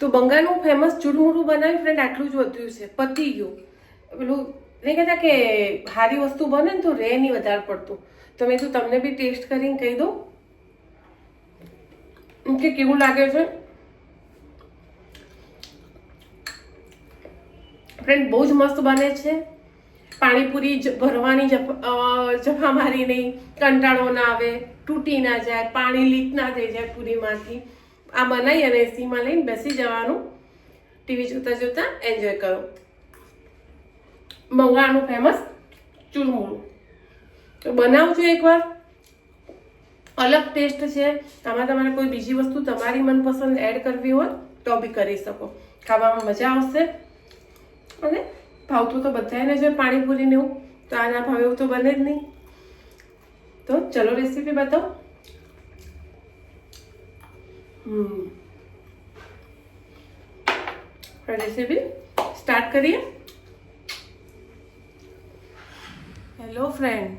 તો બંગાળનું ફેમસ ચૂરમુરું બનાવ્યું ફ્રેન્ડ, આટલું જ વધ્યું છે, પતી ગયું. પેલું નહીં કહેતા કે સારી વસ્તુ બને ને તો રહે નહીં વધારે પડતું. તો મેં તો તમને બી ટેસ્ટ કરીને કહી દઉં કે કેવું લાગે છે. ફ્રેન્ડ બહુ જ મસ્ત બને છે. પાણીપુરી ભરવાની જફા મારી નહીં, કંટાળો ના આવે, તૂટી ના જાય, પાણી લીક ના થઈ જાય પૂરીમાંથી. આ બનાવી અને એસીમાં લઈને બેસી જવાનું, ટીવી જોતા જોતા એન્જોય કરો. બંગાળનું ફેમસ ચૂરમુરું તો બનાવજો એકવાર, અલગ ટેસ્ટ છે. આમાં તમારે કોઈ બીજી વસ્તુ તમારી મનપસંદ એડ કરવી હોય તો બી કરી શકો, ખાવામાં મજા આવશે. અને ભાવતું તો બધાને છે પાણીપુરીને એવું, તો આ ના ભાવે એવું તો બને જ નહીં. તો ચલો રેસીપી બતાવો. રેસીપી સ્ટાર્ટ કરીએ. હેલો ફ્રેન્ડ,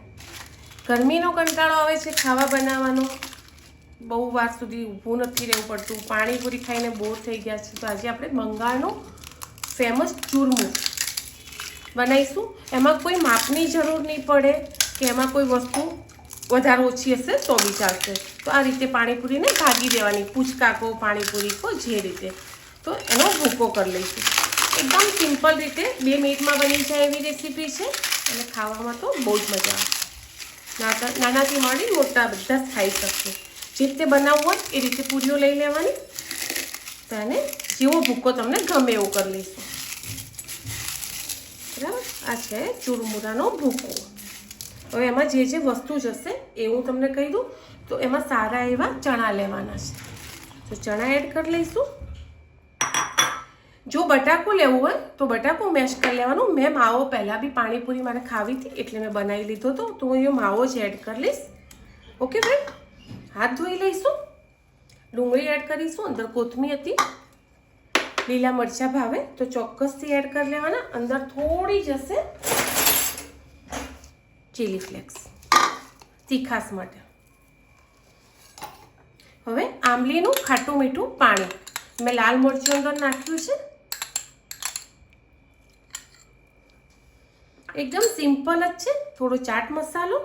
ગરમીનો કંટાળો આવે છે ખાવા બનાવવાનો, બહુ વાર સુધી ઊભું નથી રહેવું પડતું, પાણીપુરી ખાઈને બોર થઈ ગયા છે. તો આજે આપણે બંગાળનું ફેમસ ચૂરમું બનાવીશું. એમાં કોઈ માપની જરૂર નહીં પડે કે એમાં કોઈ વસ્તુ વધારે ઓછી હશે તો બી ચાલશે. તો આ રીતે પાણીપુરીને ભાગી દેવાની, પૂચકા કો પાણીપુરી કો જે રીતે, તો એનો ભૂકો કરી લઈશું. એકદમ સિમ્પલ રીતે 2 મિનિટમાં બની જાય એવી રેસીપી છે અને ખાવામાં તો બહુ જ મજા આવે. નાનાથી માંડી મોટા બધા જ ખાઈ શકશે. જે રીતે બનાવવું હોય એ રીતે પૂરીઓ લઈ લેવાની, તો એને જેવો ભૂકો તમને ગમે એવો કરી લઈશું. બરાબર, આ છે ચૂરમુરાનો ભૂકો. હવે એમાં જે જે વસ્તુ જશે એ હું તમને કહી દઉં. તો એમાં સારા એવા ચણા લેવાના છે, તો ચણા એડ કરી લઈશું. જો બટાકું લેવું હોય તો બટાકું મેશ કરી લેવાનું. મેં માવો પહેલાં બી પાણીપુરી મારે ખાવી હતી એટલે મેં બનાવી લીધો હતો, તો હું એ માવો જ એડ કરી લઈશ. ઓકે ફ્રેન્ડ, હાથ ધોઈ લઈશું. ડુંગળી એડ કરીશું, અંદર કોથમીર હતી, લીલા મરચાં ભાવે તો ચોક્કસથી એડ કરી લેવાના. અંદર થોડી જશે ચીલી ફ્લેક્સ તીખાસ માટે. હવે આંબલીનું ખાટું મીઠું પાણી, મેં લાલ મરચું અંદર નાખ્યું છે. એકદમ સિમ્પલ જ છે. થોડો ચાટ મસાલો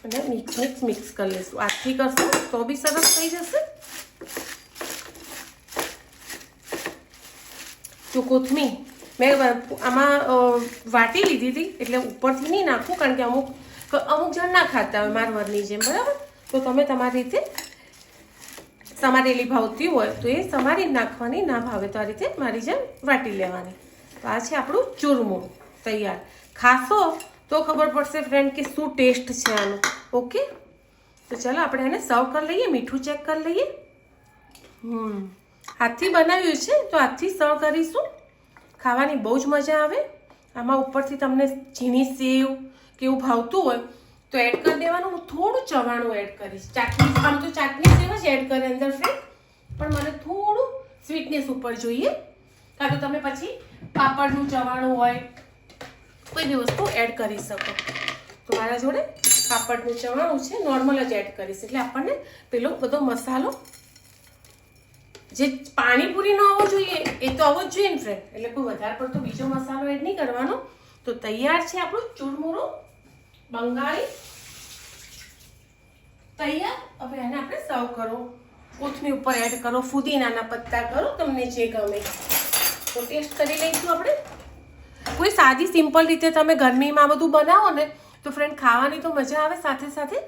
અને મિક્સ કરી લઈશું. હાથથી કરશું તો બી સરસ થઈ જશે. જો કોથમીર મેં આમાં વાટી લીધી હતી એટલે ઉપરથી નહીં નાખવું, કારણ કે અમુક જણ ના ખાતા હોય મારા વરની જેમ, બરાબર. તો તમે તમારી રીતે સમારેલી ભાવતી હોય તો એ સમારી નાખવાની, ના ભાવે તો આ રીતે મારી જેમ વાટી લેવાની. તો આ છે આપણું ચૂરમું તૈયાર. ખાશો તો ખબર પડશે ફ્રેન્ડ કે શું ટેસ્ટ છે આનો. ઓકે, તો ચાલો આપણે એને સર્વ કરી લઈએ. મીઠું ચેક કરી લઈએ. હાથથી બનાવ્યું છે તો હાથથી સર્વ કરીશું. ખાવાની બહુ જ મજા આવે. આમાં ઉપરથી તમને ઝીણી સેવ કેવું ભાવતું હોય તો એડ કરી દેવાનું. હું થોડું ચવાણું એડ કરીશ. ચાટણી, આમ તો ચાટણી સેવ જ એડ કરે અંદર ફ્રેન્ડ, પણ મને થોડું સ્વીટનેસ ઉપર જોઈએ. કાં તો તમે પછી પાપડનું ચવાણું હોય કોઈ બી વસ્તુ એડ કરી શકો. તો મારા જોડે પાપડનું ચવાણું છે, નોર્મલ જ એડ કરીશ એટલે આપણને પેલો બધો મસાલો જે પાણીપુરીનો આવવો જોઈએ એ તો આવવો જ જોઈએ ને ફ્રેન્ડ, એટલે કોઈ વધારે પડતો બીજો મસાલો એડ નહીં કરવાનો. તો તૈયાર છે આપણું ચૂરમુરું બંગાળી તૈયાર. હવે એને આપણે સર્વ કરો. કોથમીર ઉપર એડ કરો, ફુદીનાના પત્તા કરો, તમને જે ગમે. તો ટેસ્ટ કરી લઈશું આપણે. કોઈ સાદી સિમ્પલ રીતે તમે ગરમીમાં બધું બનાવો ને તો ફ્રેન્ડ ખાવાની તો મજા આવે. સાથે સાથે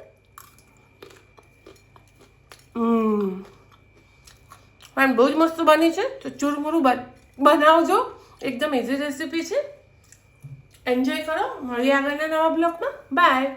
પણ બહુ જ મસ્ત બની છે. તો ચૂરમુરું બનાવજો, એકદમ ઇઝી રેસીપી છે. એન્જોય કરો. મળીએ આગળના નવા બ્લોગમાં. બાય.